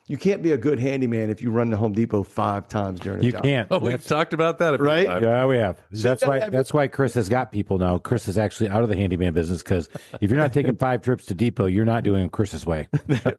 you can't be a good handyman if you run to Home Depot 5 times during a job. You can't. Oh, we've talked about that, right? Yeah, we have. That's why Chris has got people now. Chris is actually out of the handyman business because if you're not taking 5 trips to Depot, you're not doing Chris's way.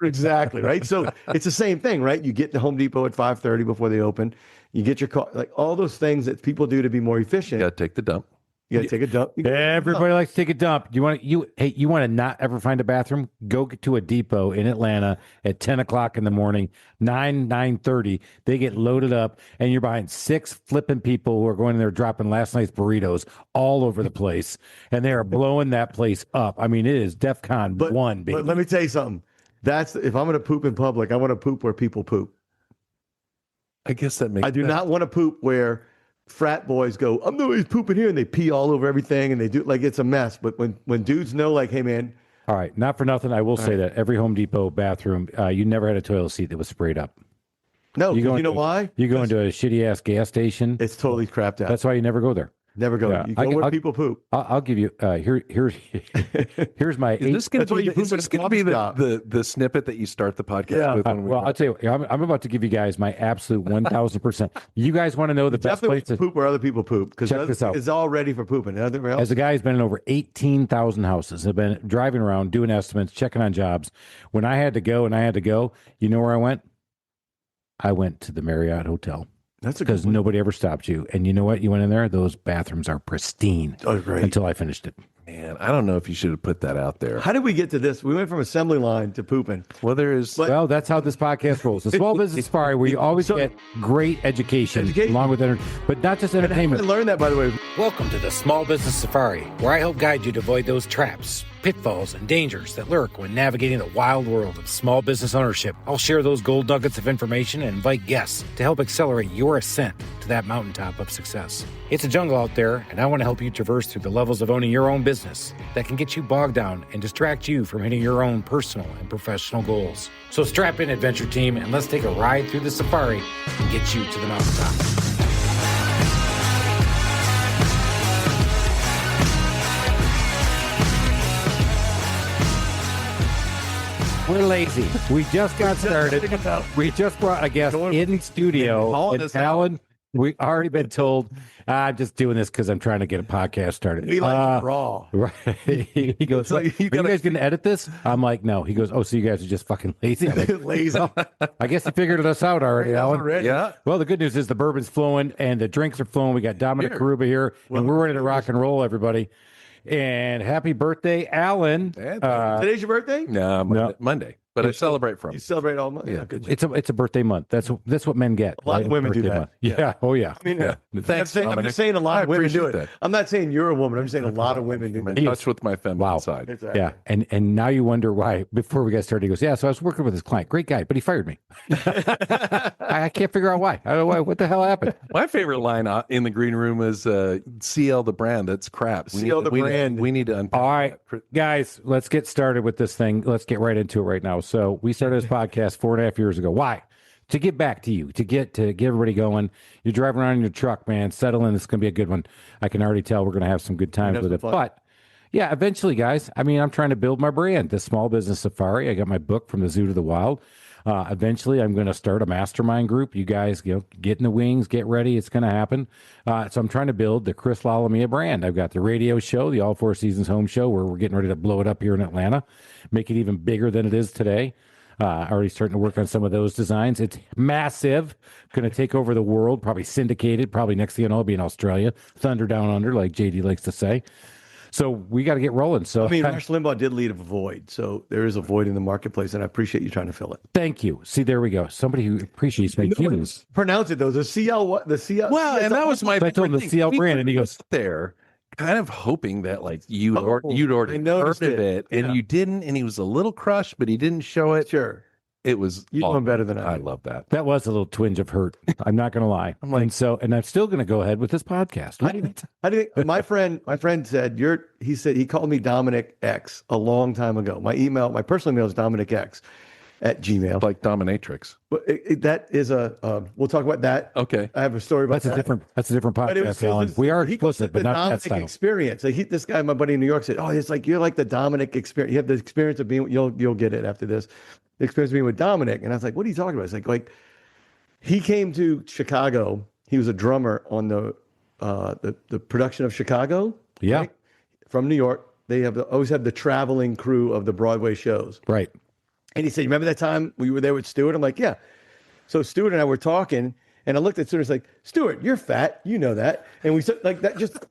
Exactly, right? So it's the same thing, right? You get to Home Depot at 5:30 before they open. You get your car, like all those things that people do to be more efficient. You got to take the dump. You got to take a dump. Everybody likes to take a dump. You want to not ever find a bathroom? Go to a Depot in Atlanta at 10 o'clock in the morning, 9:30. They get loaded up, and you're behind 6 flipping people who are going in there dropping last night's burritos all over the place, and they are blowing that place up. I mean, it is DEFCON 1, baby. But let me tell you something. If I'm going to poop in public, I want to poop where people poop. I guess that makes I do not want to poop where frat boys go, I'm nobody's pooping here, and they pee all over everything, and they do like it's a mess. But when dudes know, like, hey man, all right, not for nothing, I will say that every Home Depot bathroom, you never had a toilet seat that was sprayed up. No, you know why? You go into a shitty ass gas station. It's totally crapped out. That's why you never go there. Never go. Yeah, You go where people poop. I'll give you here's my. Is this going to be the snippet that you start the podcast with? Well, I'll tell you, I'm about to give you guys my absolute 1,000%. You guys want to know the best place to poop where other people poop because it's all ready for pooping. As a guy who's been in over 18,000 houses, I've been driving around doing estimates, checking on jobs. When I had to go, you know where I went? I went to the Marriott Hotel. That's because nobody ever stopped you. And you know what? You went in there, those bathrooms are pristine. Oh, great. Until I finished it. Man, I don't know if you should have put that out there. How did we get to this? We went from assembly line to pooping. Well, that's how this podcast rolls. The Small Business Safari, where you always get great education along with but not just entertainment. I learned that, by the way. Welcome to the Small Business Safari, where I help guide you to avoid those traps, pitfalls, and dangers that lurk when navigating the wild world of small business ownership. I'll share those gold nuggets of information and invite guests to help accelerate your ascent to that mountaintop of success. It's a jungle out there, and I want to help you traverse through the levels of owning your own business that can get you bogged down and distract you from hitting your own personal and professional goals. So strap in, adventure team, and let's take a ride through the safari and get you to the mountaintop. We're lazy. We just got started. We just brought a guest in studio. And Alan, we've already been told, I'm just doing this because I'm trying to get a podcast started. We like raw. Right. He goes, are you guys going to edit this? I'm like, no. He goes, oh, so you guys are just fucking lazy? Like, lazy. Well, I guess you figured us out already, Alan. Yeah. Well, the good news is the bourbon's flowing and the drinks are flowing. We got Dominic Carubba here, and we're ready to rock and roll, everybody. And happy birthday, Alan. Today's your birthday? No, Monday. But I celebrate from. You celebrate all month? Yeah. Good. It's a birthday month. That's what men get. A lot of women do that. Month. Yeah. Oh, yeah. I mean, Thanks, I'm just saying a lot of women do it. that. I'm not saying you're a woman. I'm just saying a lot of women do I'm that. in touch with my feminine side. Exactly. Yeah. And now you wonder why, before we got started, he goes, yeah, so I was working with this client. Great guy, but he fired me. I can't figure out why. I don't know why. What the hell happened? My favorite line in the green room is CL the brand. That's crap. We need to unpack. All right, guys, let's get started with this thing. Let's get right into it right now. So we started this podcast 4.5 years ago. Why? To get back to you, to get everybody going. You're driving around in your truck, man. Settle in. It's going to be a good one. I can already tell we're going to have some good times with it. Fun. But yeah, eventually, guys, I mean, I'm trying to build my brand, the Small Business Safari. I got my book From the Zoo to the Wild. Eventually, I'm going to start a mastermind group. You guys, get in the wings, get ready. It's going to happen. So I'm trying to build the Chris Lalamia brand. I've got the radio show, the All Four Seasons Home Show, where we're getting ready to blow it up here in Atlanta, make it even bigger than it is today. Already starting to work on some of those designs. It's massive, going to take over the world, probably syndicated. Probably next thing you know, I'll be in Australia, thunder down under, like JD likes to say. So we got to get rolling. So I mean, Rush Limbaugh did leave a void, so there is a void in the marketplace, and I appreciate you trying to fill it. Thank you. See, there we go. Somebody who appreciates my feelings. Pronounce it though. The CL what? The CL. Well, and that was my. I told him the CL brand, and he goes there, kind of hoping that like you'd already heard of it, and you didn't, and he was a little crushed, but he didn't show it. Sure. It was you doing better than I. I love that. That was a little twinge of hurt. I'm not going to lie. I'm like, and I'm still going to go ahead with this podcast. How do you think? My friend said he called me Dominic X a long time ago. My personal email is Dominic X. at Gmail. Like dominatrix. But that is we'll talk about that. Okay. I have a story about That's a different podcast, Alan. We are explicit, but not that Dominic style. experience. Like this guy, my buddy in New York, said, "Oh, it's like you're like the Dominic experience. You have the experience of being. You'll get it after this. The experience of being with Dominic." And I was like, "What are you talking about?" It's like he came to Chicago. He was a drummer on the production of Chicago. Yeah. Right? From New York. They always have the traveling crew of the Broadway shows. Right. And he said, "Remember that time we were there with Stuart?" I'm like, "Yeah." So Stuart and I were talking, and I looked at Stuart. I was like, "Stuart, you're fat. You know that." And we said like that just.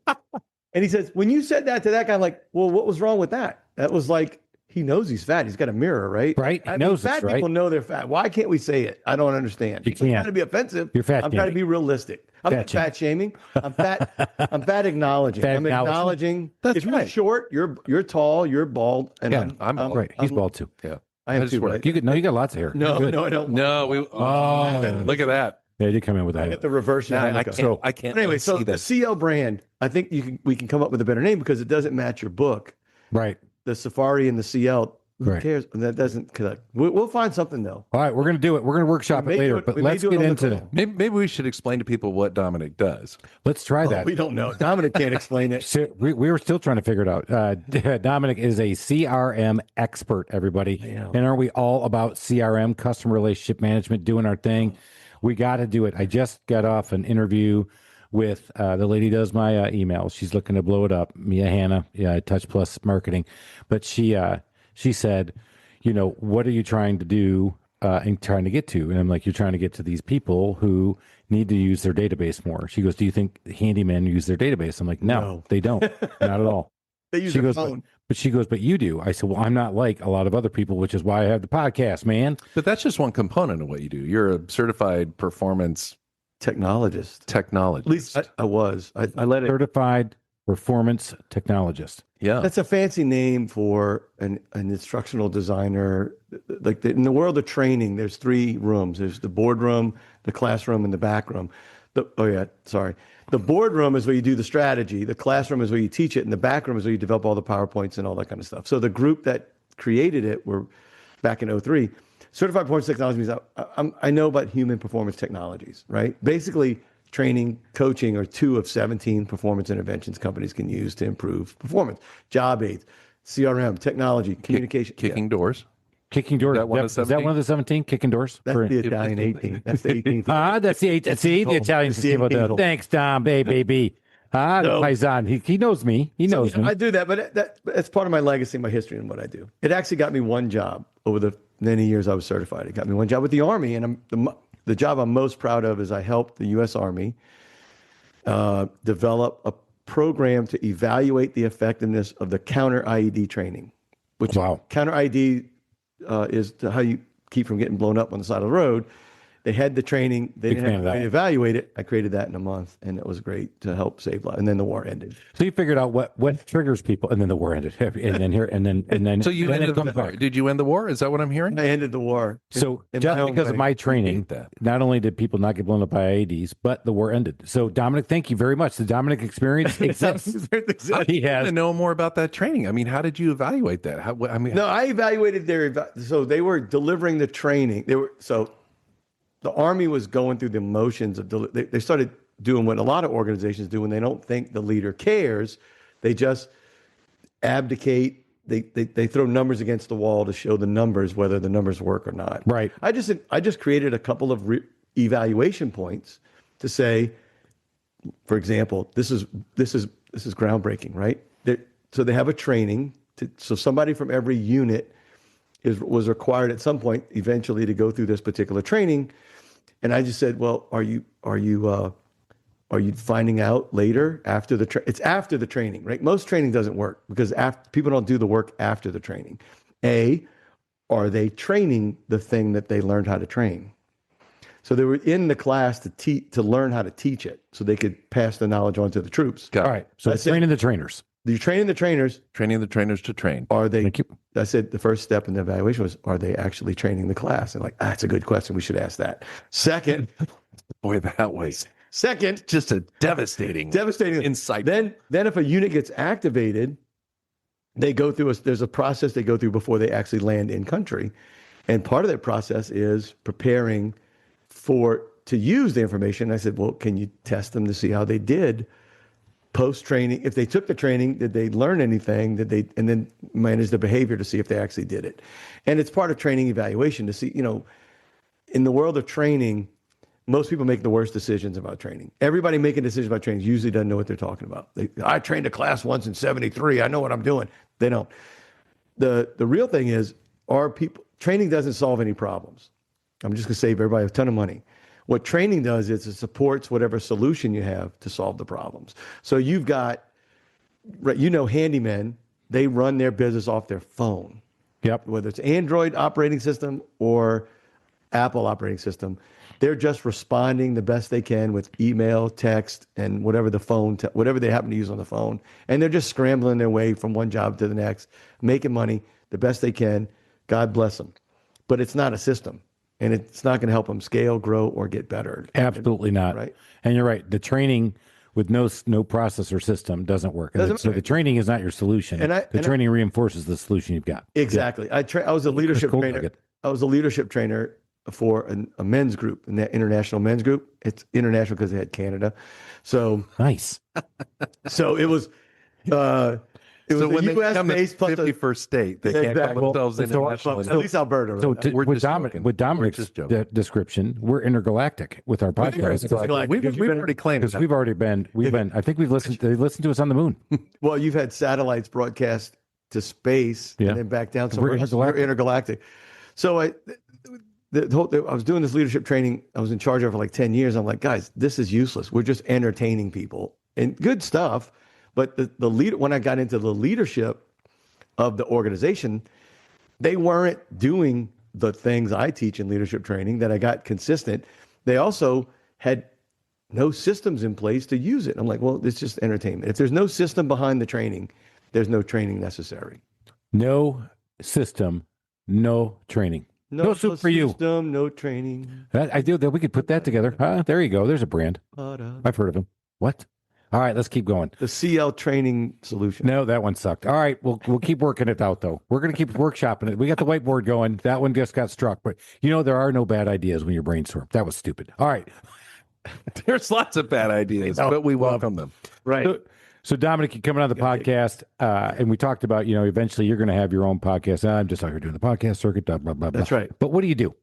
And he says, "When you said that to that guy, I'm like, well, what was wrong with that?" That was like, he knows he's fat. He's got a mirror, right? Right. He I mean, knows fat this, right? people know they're fat. Why can't we say it? I don't understand. You can't. I'm trying to be offensive. You're fat I'm trying to shaming. be realistic. I'm not fat shaming. I'm fat. I'm fat acknowledging. Fat I'm acknowledging. acknowledging. That's if you're right. short, you're tall, you're bald, and Yeah, I'm bald. Right. He's bald too. Yeah. I am just too. work. Right? You got lots of hair. No, You're good. no, I don't. No, we. Oh. Look at that. Yeah, you come in with I that. get the reverse. Nah, I yarmulke. can't. I can't. But anyway, so see the that. CL brand, I think we can come up with a better name because it doesn't match your book. Right. The Safari and the CL. Who Right. cares? That doesn't connect. We'll find something though. All right, we're going to do it. We're going to workshop We it may later, do it- but we may let's do it get on the into call. Maybe we should explain to people what Dominic does. let's try that. We don't know. Dominic can't explain it. So we were still trying to figure it out. Dominic is a CRM expert, everybody. And aren't we all about CRM, customer relationship management, doing our thing? We got to do it. I just got off an interview with the lady who does my emails. She's looking to blow it up, Mia Hanna, Touch Plus Marketing. But she said, what are you trying to do and trying to get to? And I'm like, you're trying to get to these people who need to use their database more. She goes, do you think handymen use their database? I'm like, no. They don't. Not at all. They use She their goes, phone. but she goes, but you do. I said, well, I'm not like a lot of other people, which is why I have the podcast, man. But that's just one component of what you do. You're a certified performance Technologist. technologist. At least I was. I let it. Certified performance technologist. Yeah. That's a fancy name for an instructional designer. Like in the world of training, there's 3 rooms. There's the boardroom, the classroom, and the back room. The boardroom is where you do the strategy. The classroom is where you teach it, and the back room is where you develop all the PowerPoints and all that kind of stuff. So the group that created it were back in 03. Certified performance technology means I know about human performance technologies, right? Basically, training, coaching are 2 of 17 performance interventions companies can use to improve performance. Job aids, CRM, technology, communication. Kicking doors. Kicking doors. Is that one of the 17? Kicking doors? That's the Italian 18. That's the 18th. That's the 18th. See, the Italians came with that. Thanks, Dom, baby. The Paisan. He knows me. He knows me. I do that, but that's part of my legacy, my history, and what I do. It actually got me one job over the many years I was certified. It got me one job with the Army, and the job I'm most proud of is I helped the U.S. Army develop a program to evaluate the effectiveness of the counter IED training. Which counter IED is how you keep from getting blown up on the side of the road. They had the training. They didn't have to evaluate it. I created that in a month, and it was great to help save lives. And then the war ended. So you figured out what triggers people, and then the war ended. And then So you ended the war. Did you end the war? Is that what I'm hearing? I ended the war. So just because of my training, not only did people not get blown up by IEDs, but the war ended. So Dominic, thank you very much. The Dominic experience exists. He has to know more about that training. I mean, how did you evaluate that? I evaluated so they were delivering the training. The Army was going through the motions of they started doing what a lot of organizations do when they don't think the leader cares. They just abdicate. They throw numbers against the wall to show the numbers whether the numbers work or not. Right. I just created a couple of evaluation points to say, for example, this is groundbreaking, right? So they have a training. So somebody from every unit was required at some point eventually to go through this particular training. And I just said, well, are you finding out later after it's after the training, right? Most training doesn't work because people don't do the work after the training. Are they training the thing that they learned how to train? So they were in the class to learn how to teach it so they could pass the knowledge on to the troops. All right. So it's training the trainers. You're training the trainers. Training the trainers to train. Are they? I said the first step in the evaluation was, are they actually training the class? And that's a good question. We should ask that. Second, boy, that was just a devastating insight. Then if a unit gets activated, they go through there's a process they go through before they actually land in country. And part of that process is preparing to use the information. I said, well, can you test them to see how they did post training? If they took the training, did they learn anything? And then manage the behavior to see if they actually did it. And it's part of training evaluation to see, in the world of training, most people make the worst decisions about training. Everybody making decisions about training usually doesn't know what they're talking about. I trained a class once in 73. I know what I'm doing. They don't. The real thing is, training doesn't solve any problems. I'm just going to save everybody a ton of money. What training does is it supports whatever solution you have to solve the problems. So you've got, handymen, they run their business off their phone. Yep. Whether it's Android operating system or Apple operating system, they're just responding the best they can with email, text, and whatever whatever they happen to use on the phone. And they're just scrambling their way from one job to the next, making money the best they can. God bless them. But it's not a system. And it's not going to help them scale, grow, or get better. Absolutely not. Right. And you're right. The training with no process or system doesn't work. So the training is not your solution. The training reinforces the solution you've got. Exactly. Yeah. I was a leadership trainer. I was a leadership trainer for a men's group, and that international men's group. It's international because they had Canada. So nice. So it was. It was when the U.S. based plus 51st state, they can't call themselves international. At least Alberta. So with Dominic's description, we're intergalactic with our podcast. We've already claimed because we've already been. I think we've listened. They listened to us on the moon. Well, you've had satellites broadcast to space and then back down. So we're intergalactic. So I was doing this leadership training. I was in charge of it for like 10 years. I'm like, guys, this is useless. We're just entertaining people and good stuff. But the leader, when I got into the leadership of the organization, they weren't doing the things I teach in leadership training that I got consistent. They also had no systems in place to use it. I'm like, well, it's just entertainment. If there's no system behind the training, there's no training necessary. No system, no training. No soup for you. System, no training. I do that. We could put that together. There you go. There's a brand. I've heard of him. What? All right, let's keep going. The CL training solution. No, that one sucked. All right, we'll keep working it out, though. We're going to keep workshopping it. We got the whiteboard going. That one just got struck. But, there are no bad ideas when you brainstorm. That was stupid. All right. There's lots of bad ideas, but we welcome them. Right. So Dominic, you're coming on the podcast, and we talked about, eventually you're going to have your own podcast. I'm just out here doing the podcast circuit, blah, blah, blah. That's right. But what do you do?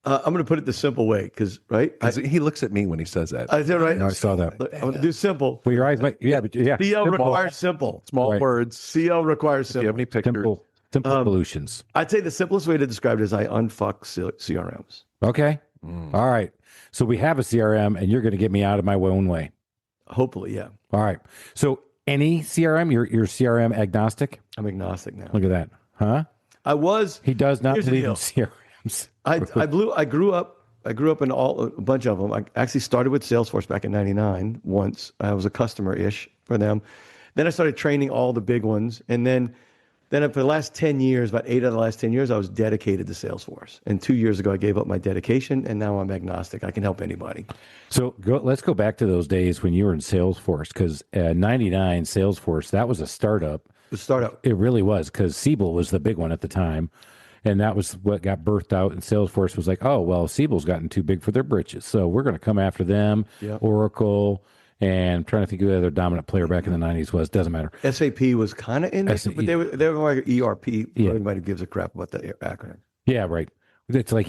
I'm going to put it the simple way because, right? He looks at me when he says that. I did, right? No, I saw that. I'm going to do simple. Well, your eyes might, yeah. CL requires simple. Small words. CL requires simple. Do you have any pictures? Simple solutions. I'd say the simplest way to describe it is I unfuck CRMs. Okay. All right. So we have a CRM, and you're going to get me out of my own way. Hopefully, yeah. All right. So any CRM, you're CRM agnostic? I'm agnostic now. Look at that. Huh? I was. He does not believe in CRMs. I grew up in a bunch of them. I actually started with Salesforce back in '99. Once I was a customer-ish for them. Then I started training all the big ones, and then for the last 10 years, about 8 of the last 10 years, I was dedicated to Salesforce. And 2 years ago, I gave up my dedication, and now I'm agnostic. I can help anybody. So let's go back to those days when you were in Salesforce, because '99 Salesforce, that was a startup. The startup. It really was, because Siebel was the big one at the time. And that was what got birthed out. And Salesforce was like, oh, well, Siebel's gotten too big for their britches. So we're going to come after them. Yep. Oracle. And I'm trying to think who the other dominant player back in the 90s was. Doesn't matter. SAP was kind of in there, but they were like ERP. Yeah. Everybody gives a crap about that acronym. Yeah, right. It's like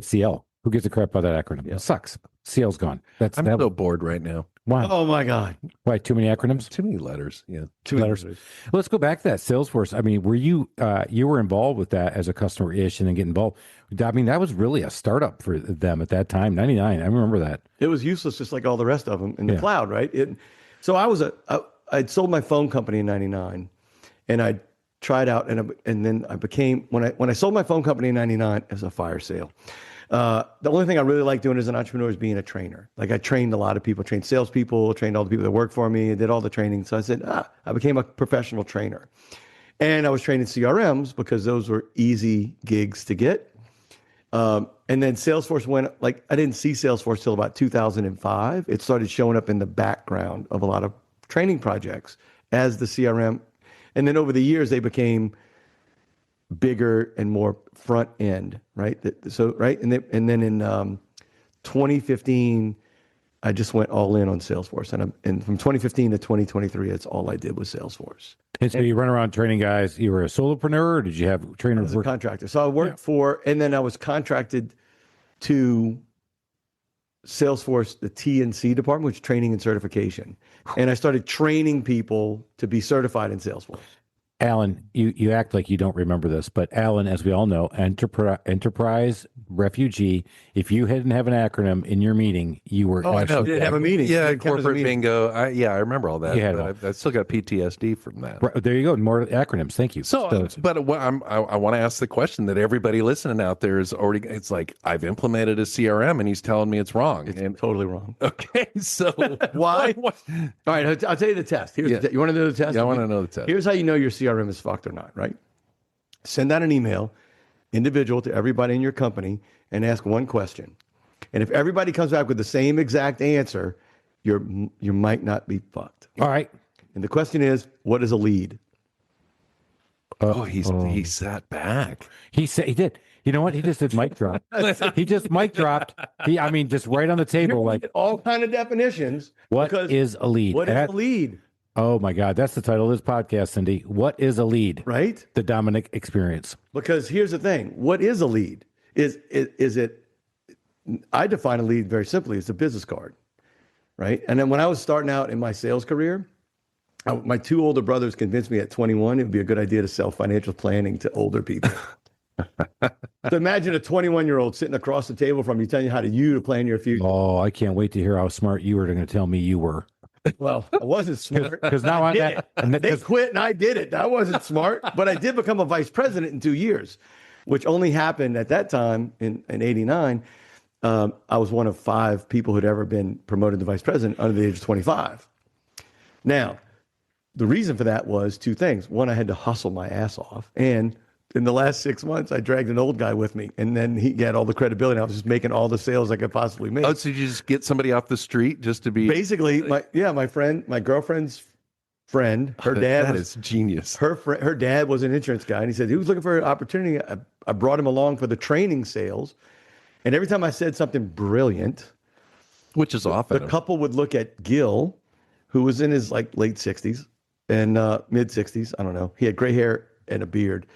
CL. Who gives a crap about that acronym? Yeah. It sucks. CL's gone. I'm so bored right now. Why? Oh my God. Why? Too many acronyms? Too many letters. Yeah. Too many letters. Let's go back to that Salesforce. I mean, were you were involved with that as a customer-ish and then get involved? I mean, that was really a startup for them at that time. '99. I remember that. It was useless, just like all the rest of them in the cloud, right? So I'd sold my phone company in '99, and I tried out, and then I became when I sold my phone company in '99 as a fire sale. The only thing I really like doing as an entrepreneur is being a trainer. Like I trained a lot of people, trained salespeople, trained all the people that worked for me, did all the training. So I said, I became a professional trainer. And I was training CRMs because those were easy gigs to get. And then Salesforce I didn't see Salesforce till about 2005. It started showing up in the background of a lot of training projects as the CRM. And then over the years, they became bigger and more front end, right? So right, and then in 2015, I just went all in on Salesforce, and from 2015 to 2023, that's all I did was Salesforce. And so you run around training guys. You were a solopreneur, or did you have trainers? As a contractor, so I worked for, and then I was contracted to Salesforce, the T&C department, which is training and certification, and I started training people to be certified in Salesforce. Alan, you act like you don't remember this, but Alan, as we all know, enterprise refugee. If you didn't have an acronym in your meeting, you were. Oh, I know. Didn't have a meeting. Yeah, corporate bingo. I remember all that. Yeah, I still got PTSD from that. Right, there you go. More acronyms. Thank you. But what I want to ask the question that everybody listening out there is already. It's like, I've implemented a CRM and he's telling me it's wrong. It's totally wrong. Okay, so why? All right, I'll tell you the test. You want to know the test? Yeah, I want to know the test. Here's how you know your CRM is fucked or not, right? Send out an email, individual, to everybody in your company and ask one question. And if everybody comes back with the same exact answer, you might not be fucked. All right. And the question is, what is a lead? He sat back. He did. You know what? He just did mic drop. He just mic dropped. Just right on the table. Like all kind of definitions. What is a lead? What is a lead? Oh my God, that's the title of this podcast, Cindy. What is a lead? Right? The Dominic experience. Because here's the thing. What is a lead? Is it, I define a lead very simply. It's a business card, right? And then when I was starting out in my sales career, my two older brothers convinced me at 21 it would be a good idea to sell financial planning to older people. So imagine a 21-year-old sitting across the table from you telling you how to plan your future. Oh, I can't wait to hear how smart you were going to tell me you were. Well, I wasn't smart. Because now I'm that. They quit and I did it. I wasn't smart, but I did become a vice president in 2 years, which only happened at that time in 89. I was one of 5 people who'd ever been promoted to vice president under the age of 25. Now, the reason for that was 2 things. One, I had to hustle my ass off. And in the last 6 months, I dragged an old guy with me, and then he had all the credibility. I was just making all the sales I could possibly make. Oh, so you just get somebody off the street just to be basically my girlfriend's friend. Her dad is genius. Her dad was an insurance guy, and he said he was looking for an opportunity. I brought him along for the training sales, and every time I said something brilliant, which is often the couple would look at Gil, who was in his late 60s and mid 60s. I don't know. He had gray hair and a beard.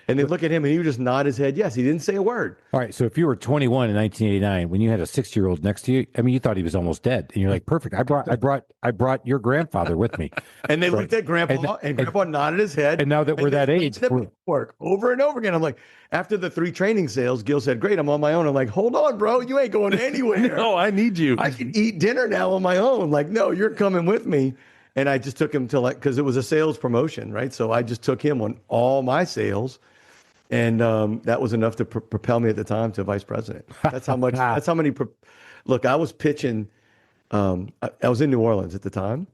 And they look at him and he would just nod his head. Yes, he didn't say a word. All right. So if you were 21 in 1989, when you had a 6-year-old next to you, you thought he was almost dead. And you're like, perfect. I brought your grandfather with me. And they looked at Grandpa and Grandpa nodded his head. And now that we're that age, work over and over again. I'm like, after the 3 training sales, Gil said, great, I'm on my own. I'm like, hold on, bro. You ain't going anywhere. No, I need you. I can eat dinner now on my own. Like, no, you're coming with me. And I just took him to because it was a sales promotion, right? So I just took him on all my sales. And that was enough to propel me at the time to vice president. That's how much. That's how many. Look, I was pitching. I was in New Orleans at the time,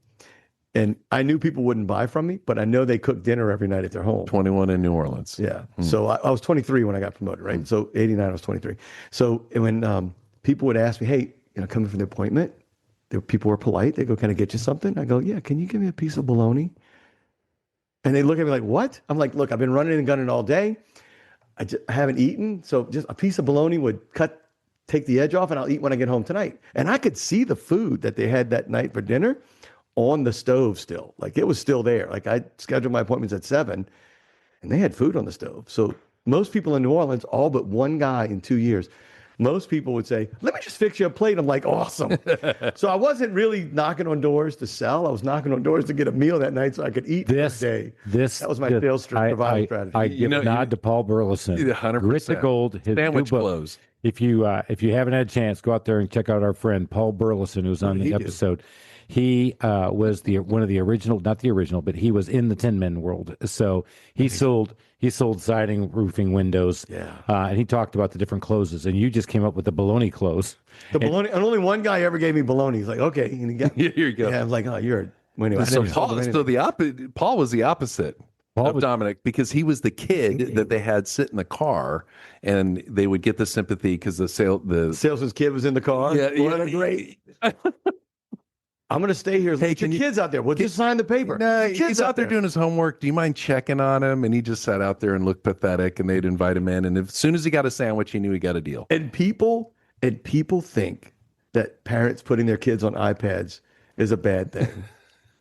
and I knew people wouldn't buy from me, but I know they cooked dinner every night at their home. 21 in New Orleans. Yeah. So I was 23 when I got promoted, right? So 89, I was 23. So when people would ask me, hey, coming for the appointment, people were polite. They go, can I get you something? I go, yeah. Can you give me a piece of bologna? And they look at me like, what? I'm like, look, I've been running and gunning all day. I haven't eaten, so just a piece of bologna would take the edge off, and I'll eat when I get home tonight. And I could see the food that they had that night for dinner on the stove still. Like, it was still there. Like, I scheduled my appointments at 7, and they had food on the stove. So most people in New Orleans, all but one guy in 2 years, most people would say, let me just fix you a plate. I'm like, awesome. So I wasn't really knocking on doors to sell. I was knocking on doors to get a meal that night so I could eat this day. That was my sales survival strategy. I give a nod to Paul Burleson. 100%. Grit to Gold. His sandwich clothes. If you haven't had a chance, go out there and check out our friend Paul Burleson, who's on the episode. He was one of the original, not the original, but he was in the Tin Men world. So he sold siding, roofing, windows. Yeah. And he talked about the different closes. And you just came up with the bologna close. Bologna, and only one guy ever gave me bologna. He's like, okay. And he got, here you go. Yeah, I'm like, oh, you're. Anyway, so Paul was the opposite of Dominic, because he was the kid that they had sit in the car, and they would get the sympathy because the salesman's kid was in the car. Yeah, what a great. I'm going to stay here. Hey, your kid's out there. Well, just sign the paper. No, he's out there doing his homework. Do you mind checking on him? And he just sat out there and looked pathetic, and they'd invite him in. And as soon as he got a sandwich, he knew he got a deal. And people think that parents putting their kids on iPads is a bad thing.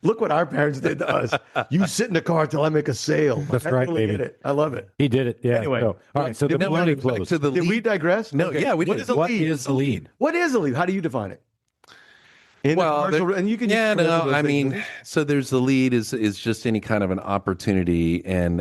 Look what our parents did to us. You sit in the car till I make a sale. That's right, baby. I love it. He did it. Yeah. Anyway, all right. So the money close. Did we digress? No. Okay. Yeah. We did. What is a lead? What is a lead? How do you define it? And you can. Yeah. No. I mean, so there's the lead is just any kind of an opportunity, and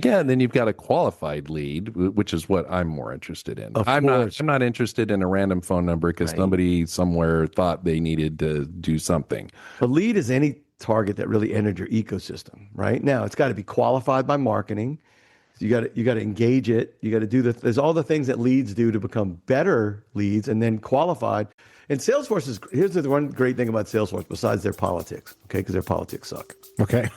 yeah, and then you've got a qualified lead, which is what I'm more interested in. I'm not interested in a random phone number because somebody somewhere thought they needed to do something. A lead is any target that really entered your ecosystem. Right now, it's got to be qualified by marketing. So you got to engage it. You got to do there's all the things that leads do to become better leads, and then qualified. And Salesforce here's the one great thing about Salesforce besides their politics. Okay, because their politics suck. Okay.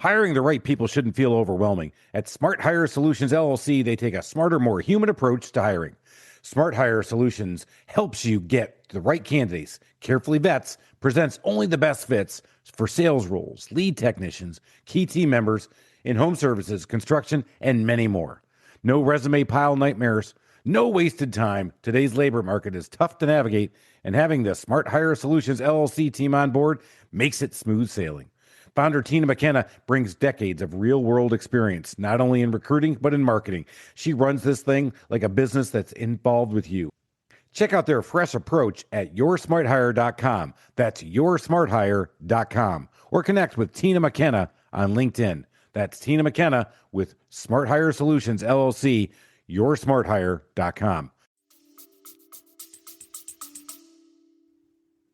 Hiring the right people shouldn't feel overwhelming. At Smart Hire Solutions LLC, they take a smarter, more human approach to hiring. Smart Hire Solutions helps you get the right candidates, carefully vets, presents only the best fits for sales roles, lead technicians, key team members, in home services, construction, and many more. No resume pile nightmares, no wasted time. Today's labor market is tough to navigate, and having the Smart Hire Solutions LLC team on board makes it smooth sailing. Founder Tina McKenna brings decades of real-world experience, not only in recruiting, but in marketing. She runs this thing like a business that's involved with you. Check out their fresh approach at yoursmarthire.com. That's yoursmarthire.com. Or connect with Tina McKenna on LinkedIn. That's Tina McKenna with Smart Hire Solutions, LLC, yoursmarthire.com.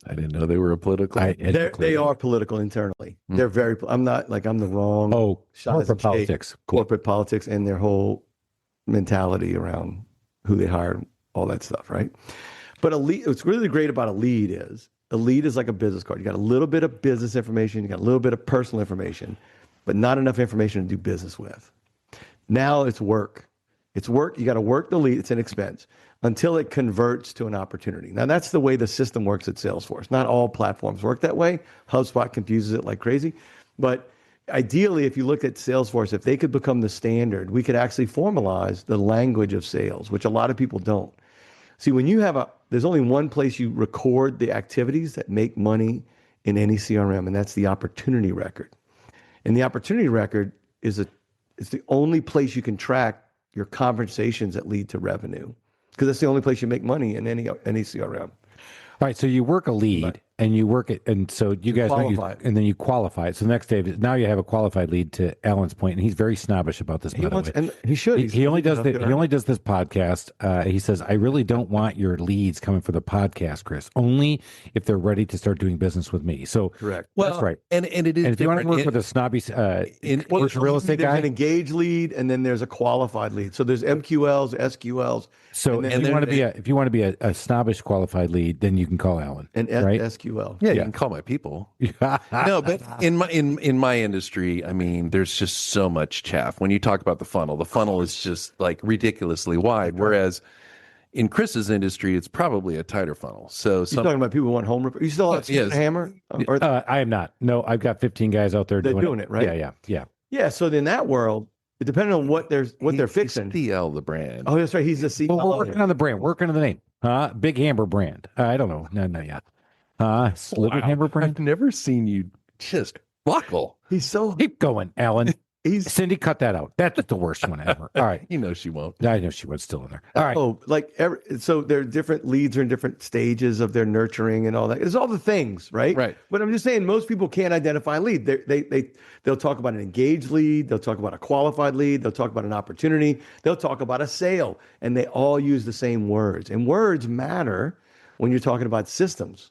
I didn't know they were a political. They are political internally. They're very. I'm not like I'm the wrong. Corporate politics. Corporate politics and their whole mentality around who they hire, all that stuff, right? But a lead. What's really great about a lead is like a business card. You got a little bit of business information, you got a little bit of personal information, but not enough information to do business with. Now it's work. It's work. You got to work the lead. It's an expense until it converts to an opportunity. Now, that's the way the system works at Salesforce. Not all platforms work that way. HubSpot confuses it like crazy. But ideally, if you look at Salesforce, if they could become the standard, we could actually formalize the language of sales, which a lot of people don't. See, when you have there's only one place you record the activities that make money in any CRM, and that's the opportunity record. And the opportunity record it's the only place you can track your conversations that lead to revenue, because that's the only place you make money in any CRM. All right, so you work a lead and you work it, and so you guys and then you qualify it. So the next day, now you have a qualified lead. To Alan's point, and he's very snobbish about this. By the way, and he should. He only does this podcast. He says, "I really don't want your leads coming for the podcast, Chris. Only if they're ready to start doing business with me." So correct. Well, that's right. And it is. And if you want to work with a snobby commercial real estate guy, there's an engaged lead, and then there's a qualified lead. So there's MQLs, SQLs. So if you want to be a snobbish qualified lead, then you can call Alan. And right? SQL. Yeah, you can call my people. No, but in my industry, I mean, there's just so much chaff. When you talk about the funnel is just like ridiculously wide. Whereas in Chris's industry, it's probably a tighter funnel. So you're talking about people who want home repair. You still have a hammer? I am not. No, I've got 15 guys out there doing it, right? Yeah. So in that world, depending on what they're fixing. CL the brand. Oh, that's right. He's the CEO. Well, we're working on the brand, working on the name. Big Hammer brand. I don't know. No, not yet. Sliver Hammer brand. I've never seen you just buckle. Keep going, Alan. Cindy, cut that out. That's the worst one ever. All right. You know she won't. I know she was still in there. All right. So there are different leads are in different stages of their nurturing and all that. It's all the things, right? Right. But I'm just saying most people can't identify a lead. They'll talk about an engaged lead. They'll talk about a qualified lead. They'll talk about an opportunity. They'll talk about a sale. And they all use the same words. And words matter when you're talking about systems,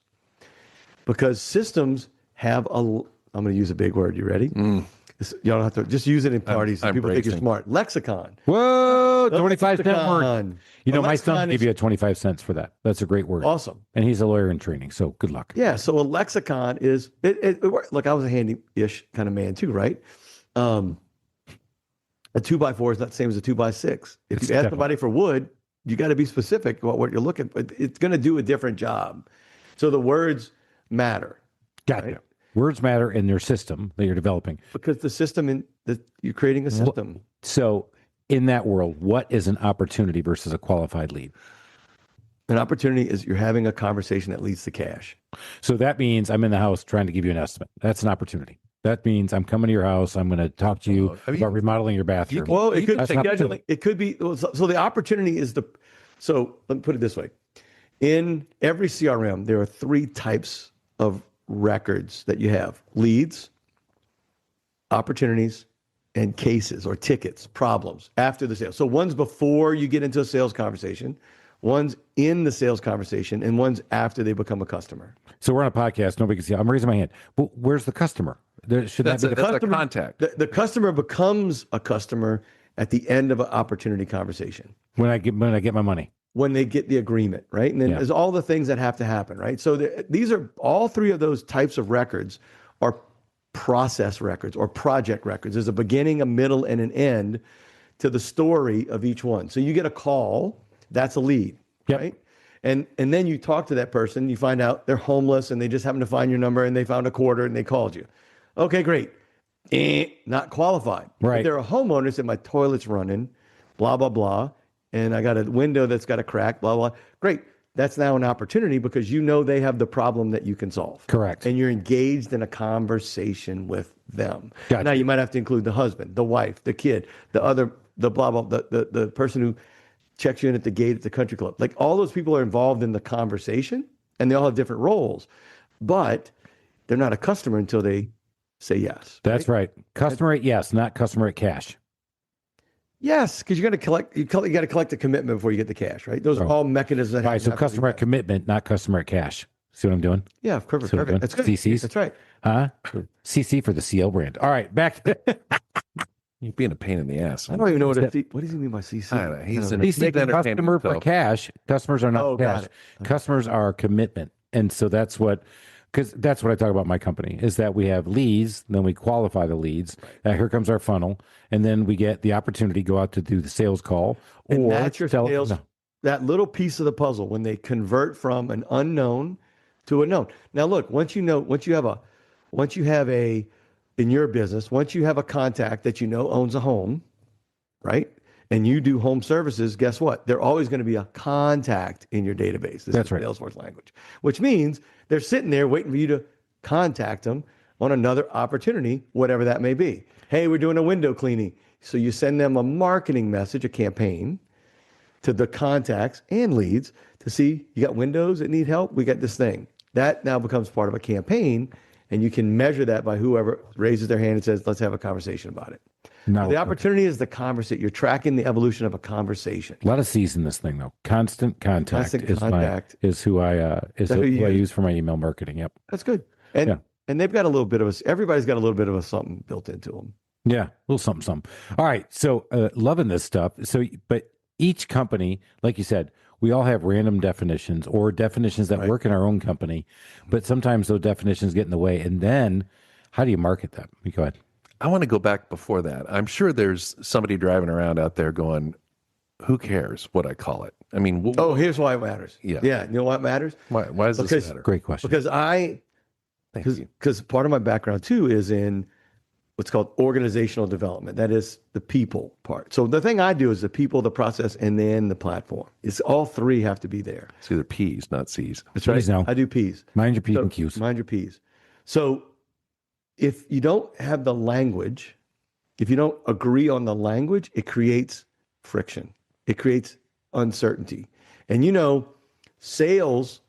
because systems have I'm going to use a big word. You ready? You don't have to just use it in parties. So people think you're smart. Lexicon. Whoa, 25-cent word. You know, my son gave you 25 cents for that. That's a great word. Awesome. And he's a lawyer in training, so good luck. Yeah, so a lexicon is, look, I was a handy-ish kind of man too, right? A 2x4 is not the same as a 2x6. If It's you ask definitely- somebody for wood, you got to be specific about what you're looking for. It's going to do a different job. So the words matter. Gotcha. Right? Words matter in your system that you're developing. Because the system you're creating a system. So in that world, what is an opportunity versus a qualified lead? An opportunity is you're having a conversation that leads to cash. So that means I'm in the house trying to give you an estimate. That's an opportunity. That means I'm coming to your house. I'm going to talk to you about remodeling your bathroom. Well, it could That's an opportunity. it could be so the opportunity is so let me put it this way. In every CRM, there are 3 types of records that you have: leads, opportunities, and cases or tickets, problems after the sale. So one's before you get into a sales conversation, one's in the sales conversation, and one's after they become a customer. So we're on a podcast. Nobody can see. I'm raising my hand. But where's the customer? Should That's that be the a contact. The customer becomes a customer at the end of an opportunity conversation. when I get my money? When they get the agreement, right? And then there's all the things that have to happen, right? So these are all 3 of those types of records are process records or project records. There's a beginning, a middle, and an end to the story of each one. So you get a call, that's a lead, right? And then you talk to that person, you find out they're homeless and they just happen to find your number and they found a quarter and they called you. Okay, great. Not qualified. Right. But they're a homeowner said my toilet's running, blah, blah, blah. And I got a window that's got a crack, blah, blah. Great. That's now an opportunity because you know they have the problem that you can solve. Correct. And you're engaged in a conversation with them. Gotcha. Now you might have to include the husband, the wife, the kid, the blah, blah, the person who checks you in at the gate at the country club. Like all those people are involved in the conversation and they all have different roles, but they're not a customer until they say yes. That's right. Customer at yes, not customer at cash. Yes, because you got to collect the commitment before you get the cash, right? Those are all mechanisms that All right. have So to be customer at met. commitment, not customer at cash. See what I'm doing? Yeah, perfect. See what I'm doing? That's good. CCs? That's right. Huh? CC for the CL brand. All right. Back to You're being a pain in the ass. I don't even know what what does he mean by CC? I don't know. He's an CC, entertainment, customer for so- cash. Customers are not Oh, got cash. it. Customers are commitment. And so that's what I talk about my company is that we have leads, then we qualify the leads. Here comes our funnel. And then we get the opportunity to go out to do the sales call. And or that's your tell- sales, no. that little piece of the puzzle when they convert from an unknown to a known. Now, look, once you have in your business, once you have a contact that you know owns a home, right? And you do home services, guess what? They're always going to be a contact in your database. This That's is right. Salesforce language, which means they're sitting there waiting for you to contact them on another opportunity, whatever that may be. Hey, we're doing a window cleaning. So you send them a marketing message, a campaign to the contacts and leads to see you got windows that need help. We got this thing. That now becomes part of a campaign, and you can measure that by whoever raises their hand and says, let's have a conversation about it. No, The opportunity is the conversation. You're tracking the evolution of a conversation. a lot of C's in this thing though. Constant contact, Constant contact. is who I who you I use? use for my email marketing. Yep. That's good. And Yeah. and they've got a little bit of everybody's got a little bit of a something built into them. Yeah, a little something. All right. So loving this stuff. So, but each company, like you said, we all have random definitions or definitions that work in our own company, but sometimes those definitions get in the way. And then how do you market them? You go ahead. I want to go back before that. I'm sure there's somebody driving around out there going, who cares what I call it? I mean, Oh, here's why it matters. Yeah. Yeah. You know why it matters? why does this because- matter? Great question. Because Thank you. because part of my background too is in what's called organizational development. That is the people part. So the thing I do is the people, the process, and then the platform. It's all 3 have to be there. It's either P's, not C's. That's Please right. no. I do P's. Mind your P's So, and Q's. Mind your P's. So if you don't have the language, if you don't agree on the language, it creates friction. It creates uncertainty. And sales,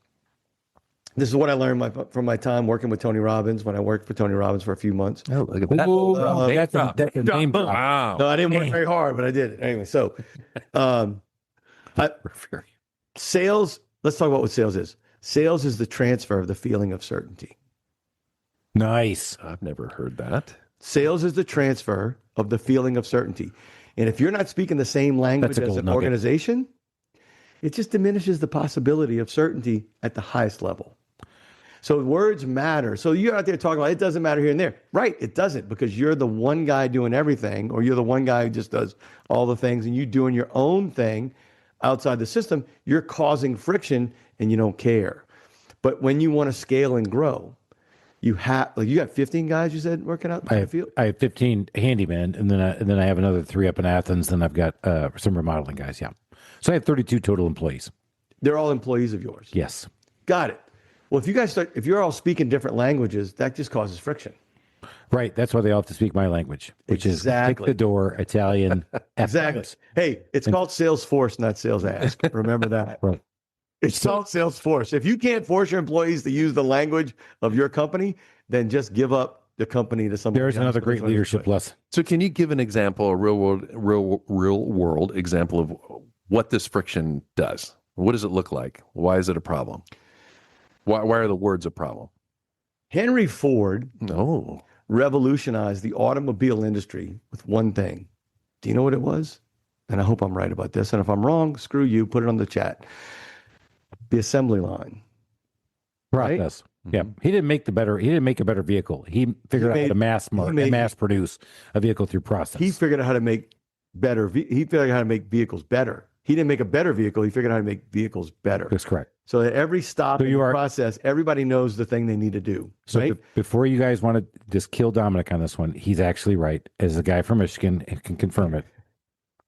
this is what I learned from my time working with Tony Robbins when I worked for Tony Robbins for a few months. Oh, look at that. Ooh, Name that's drop. a name drop. Wow. No, I didn't work very hard, but I did it. Anyway, so sales, let's talk about what sales is. Sales is the transfer of the feeling of certainty. Nice. I've never heard that. Sales is the transfer of the feeling of certainty. And if you're not speaking the same language That's a as gold an nugget. organization, it just diminishes the possibility of certainty at the highest level. So words matter. So you're out there talking about it doesn't matter here and there. Right, it doesn't, because you're the one guy doing everything, or you're the one guy who just does all the things, and you doing your own thing outside the system, you're causing friction and you don't care. But when you want to scale and grow, you got 15 guys, you said, working out in the field? I have 15 handymen, and then I have another 3 up in Athens, and I've got some remodeling guys. Yeah. So I have 32 total employees. They're all employees of yours. Yes. Got it. Well, if you're all speaking different languages, that just causes friction. Right. That's why they all have to speak my language, which is kick the door, Italian. Exactly. Hey, it's called Salesforce, not Sales Ask. Remember that. Right. It's called Salesforce. If you can't force your employees to use the language of your company, then just give up the company to somebody There's else. another great leadership lesson. So can you give an example, a real world example of what this friction does? What does it look like? Why is it a problem? Why are the words a problem? Henry Ford No. revolutionized the automobile industry with one thing. Do you know what it was? And I hope I'm right about this. And if I'm wrong, screw you, put it on the chat. The assembly line. Right? Process. Yeah. He didn't make a better vehicle. He figured out how to mass produce a vehicle through process. He figured out how to make vehicles better. He didn't make a better vehicle. He figured out how to make vehicles better. That's correct. So that every stop in the process, everybody knows the thing they need to do. So right? Before you guys want to just kill Dominic on this one, he's actually right. As a guy from Michigan and can confirm it,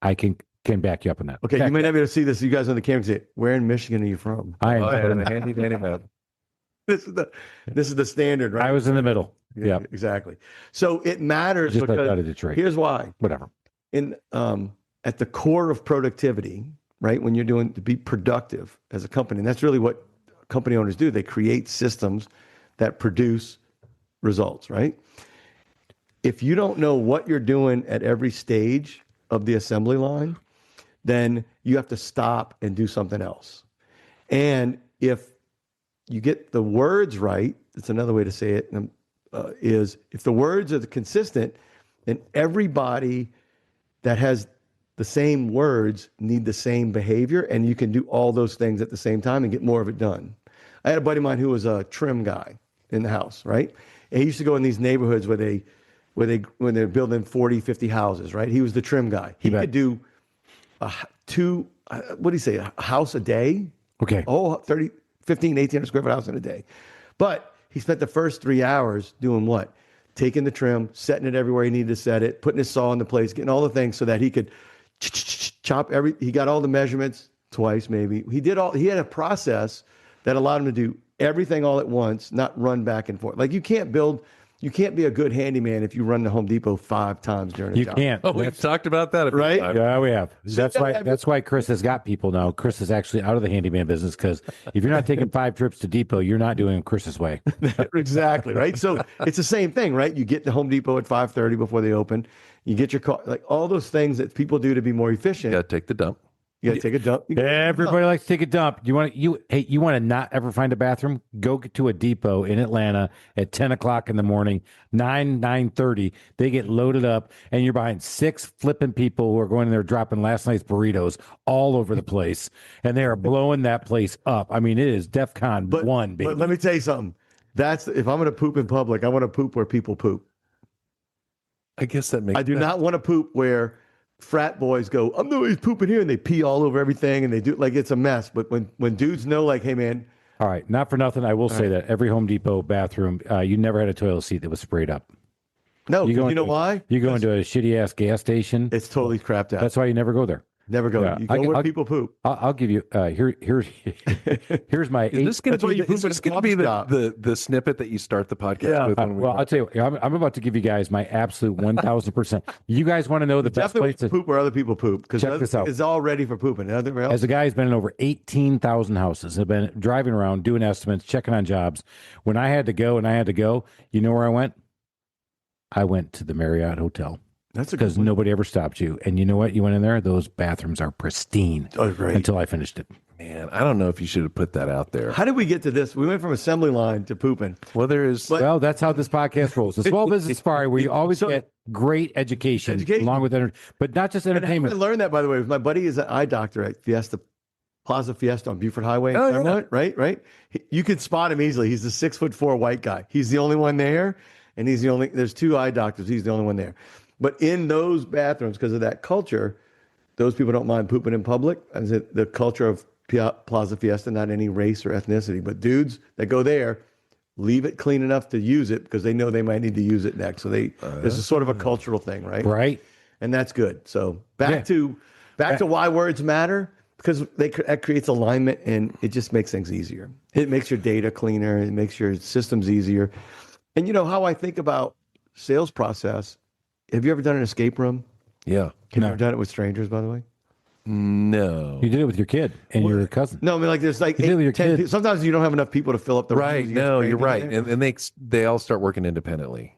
I can back you up on that. Okay, you may not be able to see this. You guys on the camera can see it. Where in Michigan are you from? I am. Handy map. This is the standard, right? I was in the middle. Yeah, exactly. So it matters just because out of Detroit. Here's why. Whatever. At the core of productivity, right? When you're doing to be productive as a company, and that's really what company owners do. They create systems that produce results, right? If you don't know what you're doing at every stage of the assembly line, then you have to stop and do something else. And if you get the words right, it's another way to say it, is if the words are consistent, then everybody that has the same words need the same behavior, and you can do all those things at the same time and get more of it done. I had a buddy of mine who was a trim guy in the house, right? And he used to go in these neighborhoods when they're building 40, 50 houses, right? He was the trim guy. He could do a house a day? Okay. 15, 1,800 square foot house in a day. But he spent the first 3 hours doing what? Taking the trim, setting it everywhere he needed to set it, putting his saw in the place, getting all the things so that he could chop he got all the measurements twice maybe. He had a process that allowed him to do everything all at once, not run back and forth. Like you can't be a good handyman if you run to Home Depot 5 times during a job. You can't. Oh, we've talked about that, right? Yeah, we have. That's why Chris has got people now. Chris is actually out of the handyman business because if you're not taking 5 trips to Depot, you're not doing it Chris's way. Exactly, right? So it's the same thing, right? You get to Home Depot at 5:30 before they open. You get your car, like all those things that people do to be more efficient. You got to take the dump. You got to take a dump. Everybody likes to take a dump. You want to not ever find a bathroom? Go to a Depot in Atlanta at 10 o'clock in the morning, 9:30. They get loaded up, and you're behind 6 flipping people who are going in there dropping last night's burritos all over the place, and they are blowing that place up. I mean, it is DEFCON 1, baby. But let me tell you something. If I'm going to poop in public, I want to poop where people poop. I guess that makes I do not want to poop where frat boys go, I'm nobody's pooping here, and they pee all over everything, and they do like it's a mess. But when dudes know, like, hey man, all right, not for nothing, I will say that every Home Depot bathroom, you never had a toilet seat that was sprayed up. No, you know why? You go into a shitty ass gas station. It's totally crapped out. That's why you never go there. Never go. Yeah. You go where people poop. I'll give you here's my. Is this going to be the snippet that you start the podcast with? I'll tell you, I'm about to give you guys my absolute 1,000%. You guys want to know the best place to poop where other people poop because check this out. It's all ready for pooping. As a guy who's been in over 18,000 houses, I've been driving around doing estimates, checking on jobs. When I had to go, you know where I went? I went to the Marriott Hotel. That's because nobody ever stopped you. And you know what? You went in there, those bathrooms are pristine. Oh, great. Until I finished it. Man, I don't know if you should have put that out there. How did we get to this? We went from assembly line to pooping. Well, that's how this podcast rolls. The Small Business Safari, where you always get great education along with but not just entertainment. I learned that, by the way. My buddy is an eye doctor at Fiesta Plaza Fiesta on Buford Highway in Oh, yeah. Claremont, right? You could spot him easily. He's the 6'4" white guy. He's the only one there, and there's 2 eye doctors. He's the only one there. But in those bathrooms, because of that culture, those people don't mind pooping in public. As the culture of Plaza Fiesta, not any race or ethnicity, but dudes that go there leave it clean enough to use it because they know they might need to use it next. So there's a sort of a cultural thing, right? Right. And that's good. So back to why words matter, because that creates alignment and it just makes things easier. It makes your data cleaner. It makes your systems easier. And you know how I think about sales process. Have you ever done an escape room? Yeah. Have you ever done it with strangers, by the way? No. You did it with your kid and your cousin. No, I mean, like there's like You did it with your 10 kid. people. Sometimes you don't have enough people to fill up the Right. rooms. You get No, you're strangers right. in there. And they all start working independently.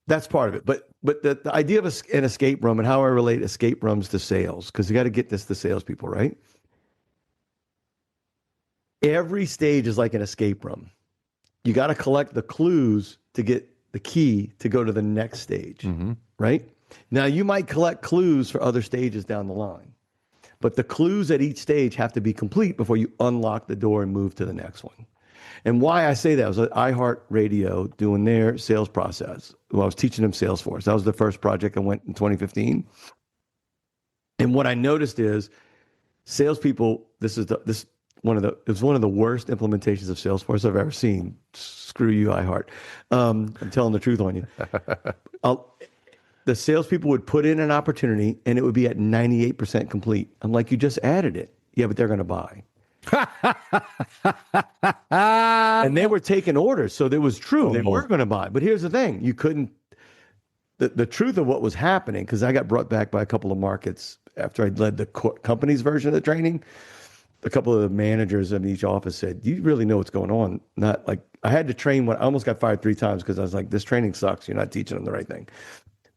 That's part of it. But the idea of an escape room and how I relate escape rooms to sales, because you got to get this to salespeople, right? Every stage is like an escape room. You got to collect the clues to get the key to go to the next stage, right? Now, you might collect clues for other stages down the line, but the clues at each stage have to be complete before you unlock the door and move to the next one. And why I say that was at iHeartRadio doing their sales process. Well, I was teaching them Salesforce. That was the first project I went in 2015. And what I noticed is salespeople, it was one of the worst implementations of Salesforce I've ever seen. Screw you, iHeart. I'm telling the truth on you. The salespeople would put in an opportunity and it would be at 98% complete. I'm like, you just added it. Yeah, but they're going to buy. And they were taking orders. So it was true. They were going to buy. But here's the thing. You couldn't, the truth of what was happening, because I got brought back by a couple of markets after I led the company's version of the training. A couple of the managers in each office said, "Do you really know what's going on?" Not like I had to train I almost got fired 3 times because I was like, this training sucks. You're not teaching them the right thing.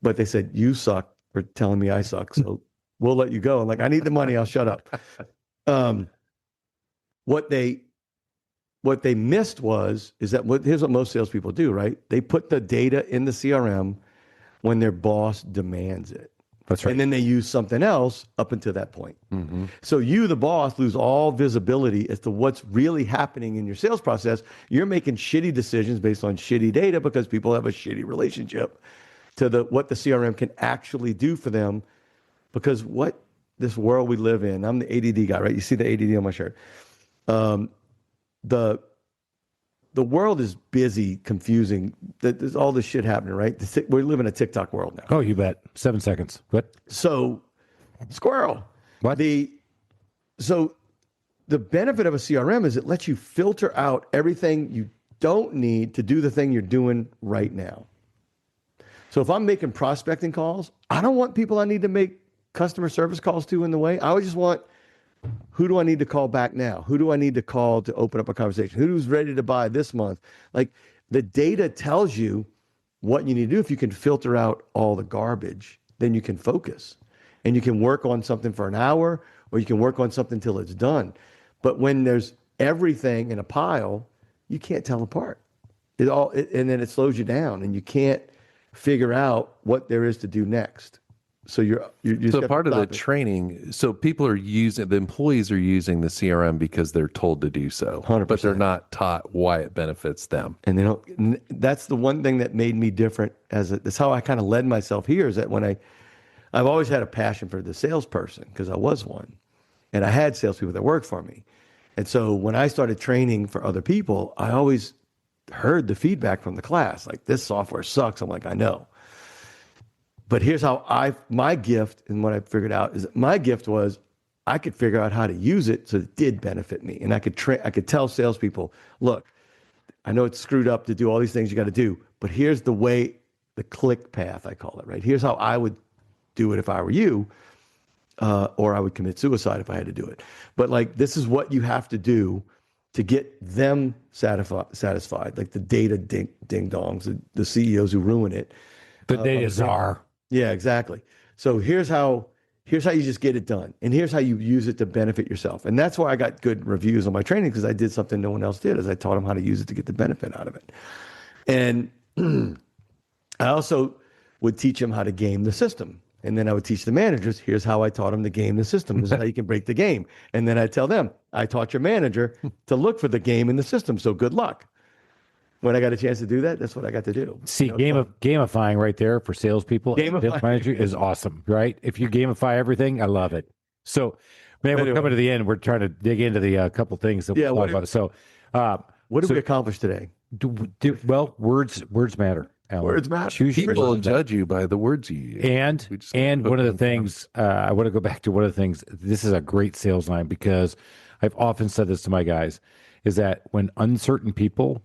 But they said, "You suck for telling me I suck. So we'll let you go." I'm like, I need the money. I'll shut up. What they missed is that here's what most salespeople do, right? They put the data in the CRM when their boss demands it. That's right. And then they use something else up until that point. So you, the boss, lose all visibility as to what's really happening in your sales process. You're making shitty decisions based on shitty data because people have a shitty relationship to what the CRM can actually do for them. Because what this world we live in, I'm the ADD guy, right? You see the ADD on my shirt. The world is busy, confusing. There's all this shit happening, right? We live in a TikTok world now. Oh, you bet. 7 seconds. What? So, squirrel. What? So the benefit of a CRM is it lets you filter out everything you don't need to do the thing you're doing right now. So if I'm making prospecting calls, I don't want people I need to make customer service calls to in the way. I just want, who do I need to call back now? Who do I need to call to open up a conversation? Who's ready to buy this month? Like the data tells you what you need to do. If you can filter out all the garbage, then you can focus and you can work on something for an hour or you can work on something till it's done. But when there's everything in a pile, you can't tell apart. And then it slows you down and you can't figure out what there is to do next. So you're so part of the training. So the employees are using the CRM because they're told to do so, 100%. but they're not taught why it benefits them. And they don't. That's the one thing that made me different. That's how I kind of led myself here. Is that when I've always had a passion for the salesperson because I was one, and I had salespeople that worked for me, and so when I started training for other people, I always heard the feedback from the class, like this software sucks. I'm like, I know. But here's how my gift, and what I figured out is that my gift was I could figure out how to use it so it did benefit me. And I could tell salespeople, look, I know it's screwed up to do all these things you got to do, but here's the way, the click path, I call it, right? Here's how I would do it if I were you, or I would commit suicide if I had to do it. But like, this is what you have to do to get them satisfied, like the data ding-dongs, the CEOs who ruin it. The data czar. Yeah, exactly. So here's how you just get it done. And here's how you use it to benefit yourself. And that's why I got good reviews on my training, because I did something no one else did, is I taught them how to use it to get the benefit out of it. And I also would teach them how to game the system. And then I would teach the managers, here's how I taught them to game the system. This is how you can break the game. And then I tell them, I taught your manager to look for the game in the system. So good luck. When I got a chance to do that, that's what I got to do. See, gamifying right there for salespeople, sales manager is awesome, right? If you gamify everything, I love it. So, man, we're coming to the end. We're trying to dig into the couple things that we'll talk about. So, what did we accomplish today? Well, words matter. Alan. Words matter. Choose your People words. judge you by the words you use. And one of the things I want to go back to one of the things. This is a great sales line because I've often said this to my guys: is that when uncertain people.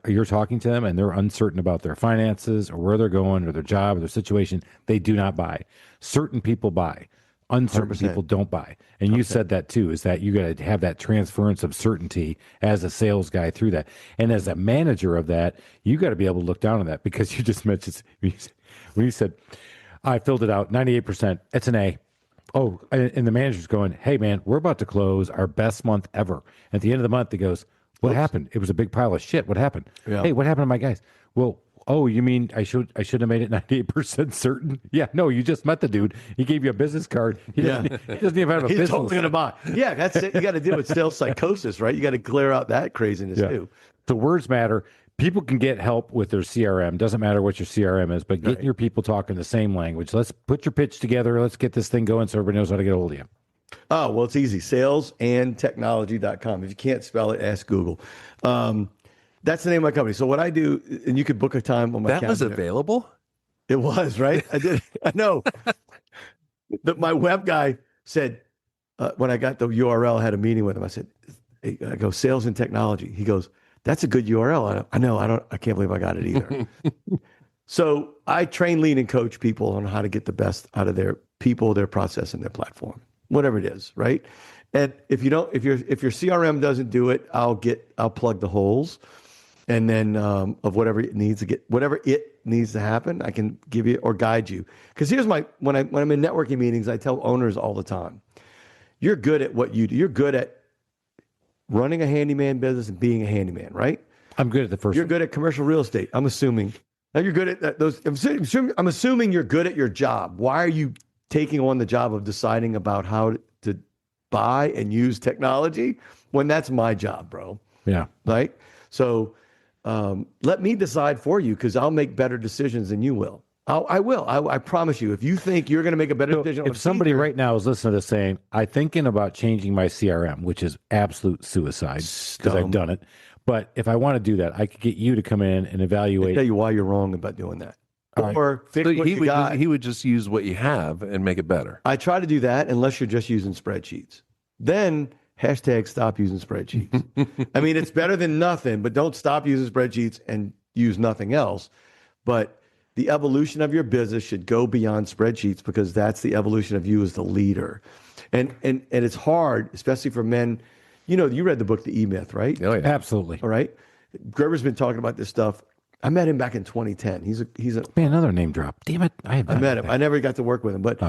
You're talking to them and they're uncertain about their finances or where they're going or their job or their situation, they do not buy. Certain people buy. Uncertain 100%. people don't buy. And you said that too, is that you got to have that transference of certainty as a sales guy through that. And as a manager of that, you got to be able to look down on that because you just mentioned when you said, I filled it out, 98%, it's an A. Oh, and the manager's going, hey man, we're about to close our best month ever. At the end of the month, he goes, what happened? It was a big pile of shit. What happened? Yeah. Hey, what happened to my guys? Well, oh, you mean I should have made it 98% certain? Yeah, no, you just met the dude. He gave you a business card. He doesn't even have a He's business. totally going to buy. Yeah, that's it. You got to deal with sales psychosis, right? You got to clear out that craziness too. So words matter. People can get help with their CRM. Doesn't matter what your CRM is, but getting your people talking the same language. Let's put your pitch together. Let's get this thing going so everybody knows how to get a hold of you. Oh, well, it's easy. Salesandtechnology.com. If you can't spell it, ask Google. That's the name of my company. So what I do, and you could book a time on my calendar. That was available? It was, right? I did. I know. My web guy said, when I got the URL, I had a meeting with him. I said, hey, I go, sales and technology. He goes, that's a good URL. I know. I can't believe I got it either. So I train, lead, and coach people on how to get the best out of their people, their process, and their platform, whatever it is, right? And if your CRM doesn't do it, I'll plug the holes, and then of whatever it needs to happen, I can give you or guide you. Because here's when I'm in networking meetings, I tell owners all the time, you're good at what you do. You're good at running a handyman business and being a handyman, right? I'm good at the first. You're good at commercial real estate. I'm assuming. Now you're good at those. I'm assuming you're good at your job. Why are you taking on the job of deciding about how to buy and use technology when that's my job, bro? Yeah. Right? So let me decide for you because I'll make better decisions than you will. I will. I promise you. If you think you're going to make a better decision, if somebody right now is listening to this saying, I'm thinking about changing my CRM, which is absolute suicide because I've done it. But if I want to do that, I could get you to come in and evaluate. I'll tell you why you're wrong about doing that. All Or fix So what you got. he would just use what you have and make it better. I try to do that unless you're just using spreadsheets. Then #stop using spreadsheets. I mean, it's better than nothing, but don't stop using spreadsheets and use nothing else. But the evolution of your business should go beyond spreadsheets because that's the evolution of you as the leader. And it's hard, especially for men. You know, you read the book, The E-Myth, right? Oh, yeah. Absolutely. All right. Gerber's been talking about this stuff. I met him back in 2010. He's a Man, another name drop. Damn it. I met him. I never got to work with him, but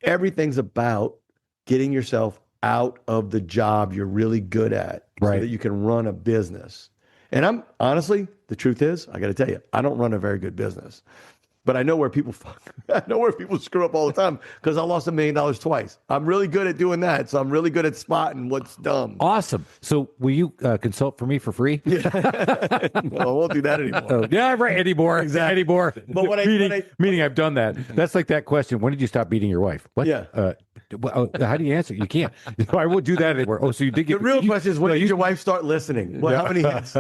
everything's about getting yourself out of the job you're really good at so that you can run a business. And I'm honestly, the truth is, I got to tell you, I don't run a very good business, but I know where people I know where people screw up all the time because I lost $1 million twice. I'm really good at doing that. So I'm really good at spotting what's dumb. Awesome. So will you consult for me for free? No, I won't do that anymore. Yeah, right. Anymore. Exactly. Anymore. But when meaning I've done that. That's like that question. When did you stop beating your wife? What? Yeah. How do you answer? You can't. I won't do that anymore. Oh, so you did get The real question is, when did your wife start listening? Well, how many hits?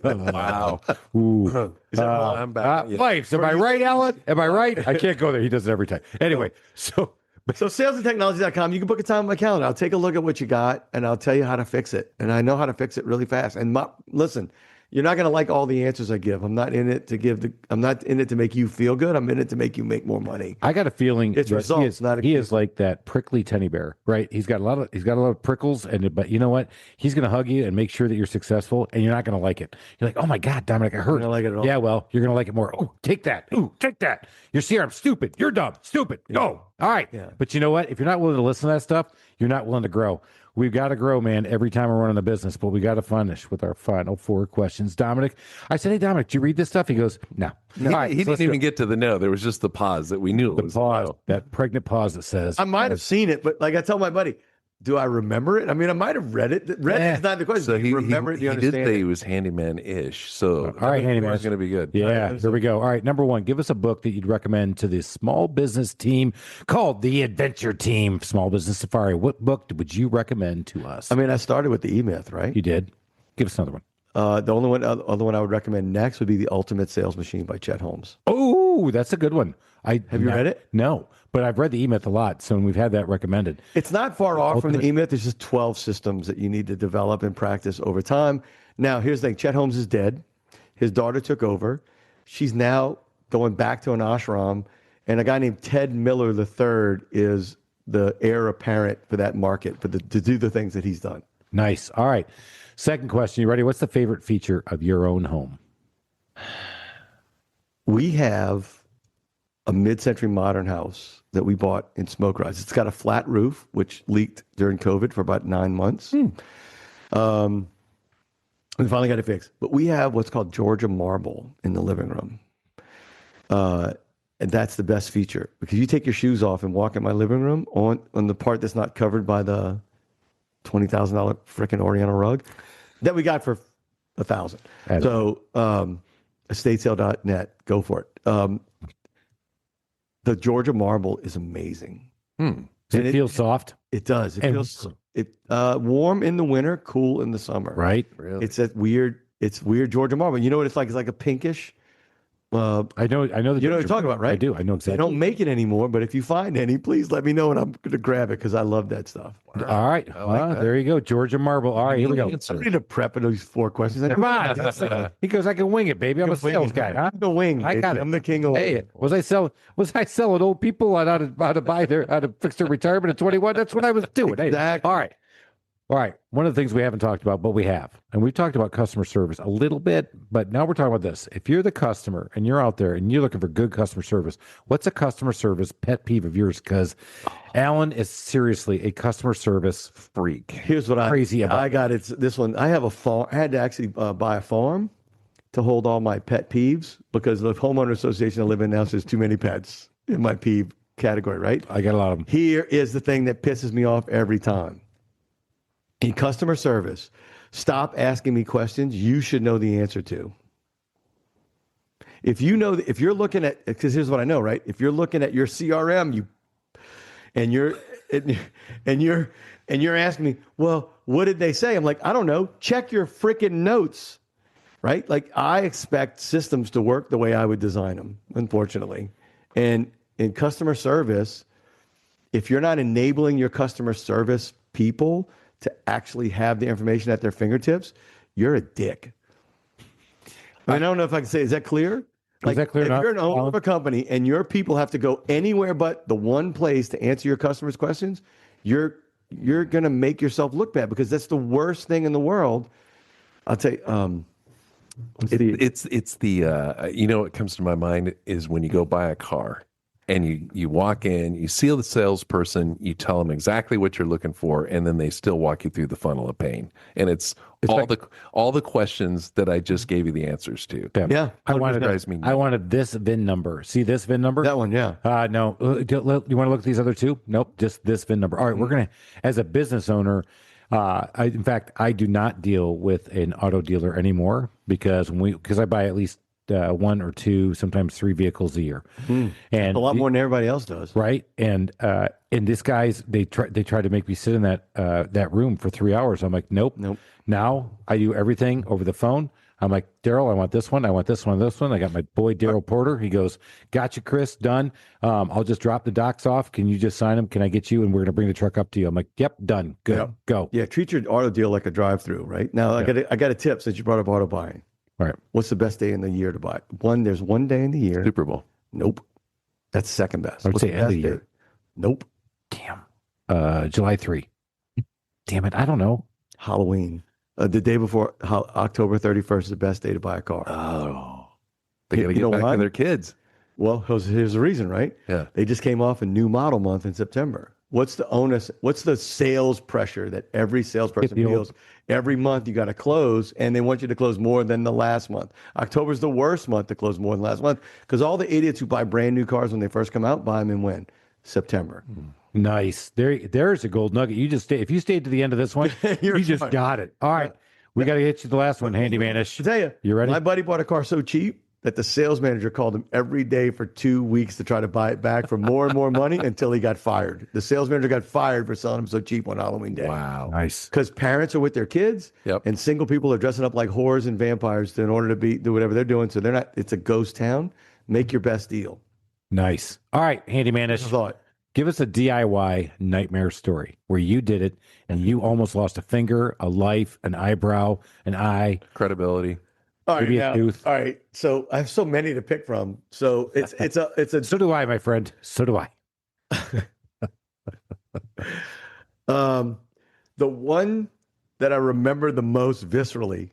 Wow. Ooh. I'm back. Wives, am I right, Alan? Am I right? I can't go there. He does it every time. Anyway, so salesandtechnology.com, you can book a time on my calendar. I'll take a look at what you got and I'll tell you how to fix it. And I know how to fix it really fast. And listen, you're not going to like all the answers I give. I'm not in it to make you feel good. I'm in it to make you make more money. I got a feeling It's that results, he is like that prickly teddy bear, right? He's got a lot of prickles, but you know what? He's going to hug you and make sure that you're successful, and you're not going to like it. You're like, oh my God, Dominic, I hurt. I don't like it at all. Yeah, well, you're going to like it more. Oh, take that. Ooh, take that. Your CRM, stupid. You're dumb. Stupid. Go. All right. Yeah. But you know what? If you're not willing to listen to that stuff, you're not willing to grow. We've got to grow, man, every time we're running the business, but we got to finish with our final 4 questions. Dominic, I said, hey, Dominic, did you read this stuff? He goes, no. He, All right, he so let's didn't go. even get to the no. There was just the pause that we knew it The was pause, a no. that pregnant pause that says, I might have seen it, but like I tell my buddy, do I remember it? I mean, I might have read it. Read it is not the question. So Do you remember it? Do you he did understand say it? he was handyman-ish. So all right, handyman. is going to be good. Yeah, here we go. All right, number 1, give us a book that you'd recommend to this small business team called The Adventure Team Small Business Safari. What book would you recommend to us? I mean, I started with the E-Myth, right? You did. Give us another one. The only other one I would recommend next would be The Ultimate Sales Machine by Chet Holmes. Oh, that's a good one. Have you read it? No, but I've read the E-Myth a lot, so we've had that recommended. It's not far off from the E-Myth. There's just 12 systems that you need to develop and practice over time. Now, here's the thing. Chet Holmes is dead. His daughter took over. She's now going back to an ashram, and a guy named Ted Miller III is the heir apparent for that market, to do the things that he's done. Nice. All right. Second question. You ready? What's the favorite feature of your own home? We have a mid-century modern house that we bought in Smoke Rise. It's got a flat roof, which leaked during COVID for about 9 months. We finally got it fixed. But we have what's called Georgia marble in the living room. And that's the best feature because you take your shoes off and walk in my living room on the part that's not covered by the $20,000 freaking Oriental rug that we got for $1,000. So estatesale.net, go for it. The Georgia marble is amazing. Does it feel soft? It does. It feels warm in the winter, cool in the summer. Right? Really? It's that weird. It's weird Georgia marble. You know what it's like? It's like a pinkish. I know. You know what you're talking about, right? I do. I know They exactly. don't make it anymore, but if you find any, please let me know, and I'm going to grab it because I love that stuff. All right. that. There you go. Georgia marble. All right. Here we go. I'm ready to prep those 4 questions. Come on. He goes, I can wing it, baby. I'm a sales guy, huh? I'm the wing. I got it. I'm the king of Hey, was I selling old people on how to fix their retirement at 21? That's what I was doing. Hey, Exactly. All right. One of the things we haven't talked about, but we have, and we've talked about customer service a little bit, but now we're talking about this. If you're the customer and you're out there and you're looking for good customer service, what's a customer service pet peeve of yours? Because Alan is seriously a customer service freak. Here's what Crazy about I got. It's this one. I have a farm. I had to actually buy a farm to hold all my pet peeves because the homeowner association I live in now says too many pets in my peeve category. Right. I got a lot of them. Here is the thing that pisses me off every time. In customer service, stop asking me questions you should know the answer to. If you're looking at, because here's what I know, right? If you're looking at your CRM, and you're asking me, well, what did they say? I'm like, I don't know. Check your freaking notes, right? Like I expect systems to work the way I would design them, unfortunately. And in customer service, if you're not enabling your customer service people to actually have the information at their fingertips, you're a dick. I don't know if I can say, is that clear? Is that clear if enough, you're an owner Alan? of a company and your people have to go anywhere but the one place to answer your customers' questions, you're going to make yourself look bad because that's the worst thing in the world. I'll tell you, It's the you know what comes to my mind is when you go buy a car and you walk in, you see the salesperson, you tell them exactly what you're looking for, and then they still walk you through the funnel of pain. And it's all the questions that I just gave you the answers to. yeah, I wanted, drives me nuts. I wanted this VIN number. See this VIN number? that one, yeah. No. You want to look at these other two? Nope. Just this VIN number. All right. We're going to, as a business owner, in fact, I do not deal with an auto dealer anymore because I buy at least 1 or 2, sometimes 3 vehicles a year, and A lot more than everybody else does. right. And this guys, they tried to make me sit in that room for 3 hours. I'm like, nope. Now I do everything over the phone. I'm like, Daryl, I want this one. I want this one. This one. I got my boy Daryl Porter. He goes, gotcha, Chris. Done. I'll just drop the docs off. Can you just sign them? Can I get you? And we're gonna bring the truck up to you. I'm like, yep, done. Good. Yep. Go. Yeah, treat your auto deal like a drive-through, right? Now, I got a tip since you brought up auto buying. All right. What's the best day in the year to buy? There's one day in the year. Super Bowl. Nope. That's second best. I would What's say the end of best the year. day? Nope. Damn. July 3. Damn it. I don't know. Halloween. The day before October 31st is the best day to buy a car. Oh, they got to You know get back why? to their kids. Well, here's the reason, right? Yeah. They just came off a new model month in September. what's the onus? What's the sales pressure that every salesperson the old- feels? Every month you got to close, and they want you to close more than the last month. October's the worst month to close more than last month because all the idiots who buy brand new cars when they first come out buy them in when? September. Nice. There's a gold nugget. You just stay. If you stayed to the end of this one, You're you just smart. got it. All right. We got to get you the last one, Handymanish. I tell you, You ready? My buddy bought a car so cheap that the sales manager called him every day for 2 weeks to try to buy it back for more and more money until he got fired. The sales manager got fired for selling him so cheap on Halloween day. Wow. Nice. Because parents are with their kids, Yep. and single people are dressing up like whores and vampires in order to do whatever they're doing. So they're not. It's a ghost town. Make your best deal. Nice. All right, Handymanish. I thought. Give us a DIY nightmare story where you did it and you almost lost a finger, a life, an eyebrow, an eye. Credibility. All right, Maybe a now, tooth. all right. So I have so many to pick from. So it's a So do I, my friend. So do I. the one that I remember the most viscerally,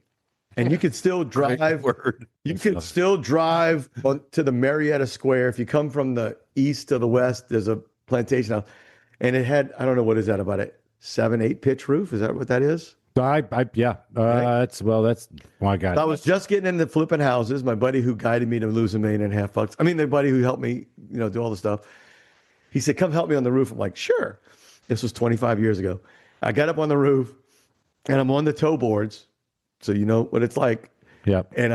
and you could still drive. Word. You could still drive to the Marietta Square. If you come from the east to the west, there's a plantation house, and it had, I don't know, what is that, about a 7-8 pitch roof? Is that what that is? Yeah. That's my God. I was just getting into flipping houses. My buddy who guided me to lose $1.5 million. I mean, the buddy who helped me, do all the stuff. He said, "Come help me on the roof." I'm like, "Sure." This was 25 years ago. I got up on the roof, and I'm on the toe boards, so you know what it's like. Yeah. And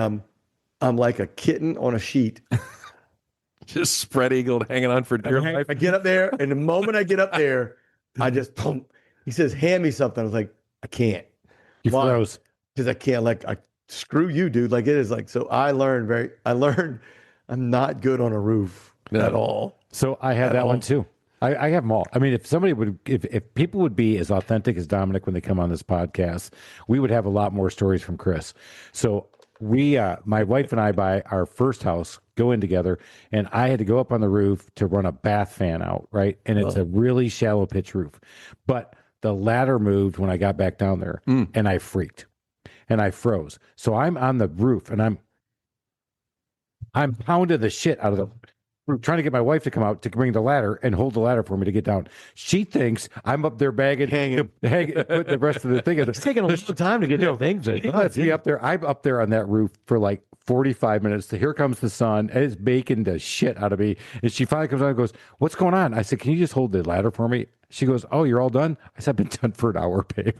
I'm like a kitten on a sheet. Just spread eagled, hanging on for dear life. I get up there, and the moment I get up there, I just boom. He says, "Hand me something." I was like, "I can't." You Why? froze. Because I can't, screw you, dude. Like, it is like, so I learned I'm not good on a roof at all. So I have that one too. I have them all. I mean, if people would be as authentic as Dominic when they come on this podcast, we would have a lot more stories from Chris. So my wife and I buy our first house, go in together, and I had to go up on the roof to run a bath fan out, right? And it's a really shallow pitch roof. But the ladder moved when I got back down there, and I freaked. And I froze. So I'm on the roof, and I'm pounding the shit out of the roof, trying to get my wife to come out to bring the ladder and hold the ladder for me to get down. She thinks I'm up there hanging, put the rest of the thing. It's taking a little time to get things. Let's be up there. I'm up there on that roof for like 45 minutes. Here comes the sun. It's baking the shit out of me. And she finally comes out and goes, "What's going on?" I said, "Can you just hold the ladder for me?" She goes, "Oh, you're all done?" I said, "I've been done for an hour, babe."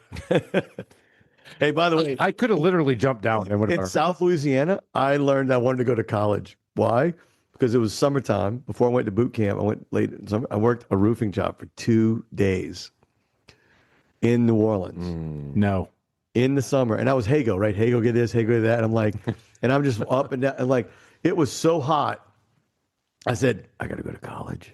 Hey, by the way, I could have literally jumped down and would in have. South Louisiana, I learned I wanted to go to college. Why? Because it was summertime. Before I went to boot camp, I went late in summer. I worked a roofing job for 2 days in New Orleans. No. In the summer. And I was Hago, right? Hago get this, Hago get that. I'm like, and I'm just up and down. And like, it was so hot. I said, I got to go to college.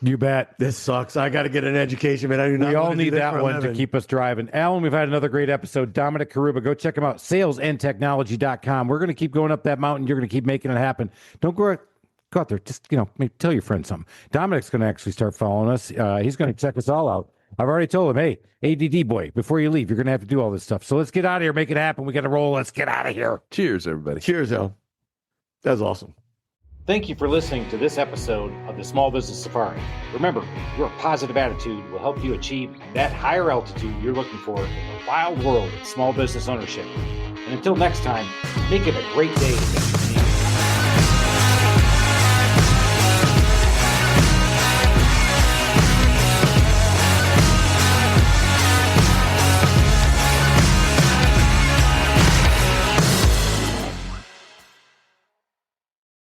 You bet. This sucks. I got to get an education, man. I do not We all want to do need this that for a one to living. keep us driving. Alan, we've had another great episode. Dominic Carubba, go check him out. salesandtechnology.com. We're going to keep going up that mountain. You're going to keep making it happen. Don't go out there. Just, maybe tell your friend something. Dominic's going to actually start following us. He's going to check us all out. I've already told him, hey, ADD boy, before you leave, you're going to have to do all this stuff. So let's get out of here. Make it happen. We got to roll. Let's get out of here. Cheers, everybody. Cheers, Al. That was awesome. Thank you for listening to this episode of the Small Business Safari. Remember, your positive attitude will help you achieve that higher altitude you're looking for in the wild world of small business ownership. And until next time, make it a great day.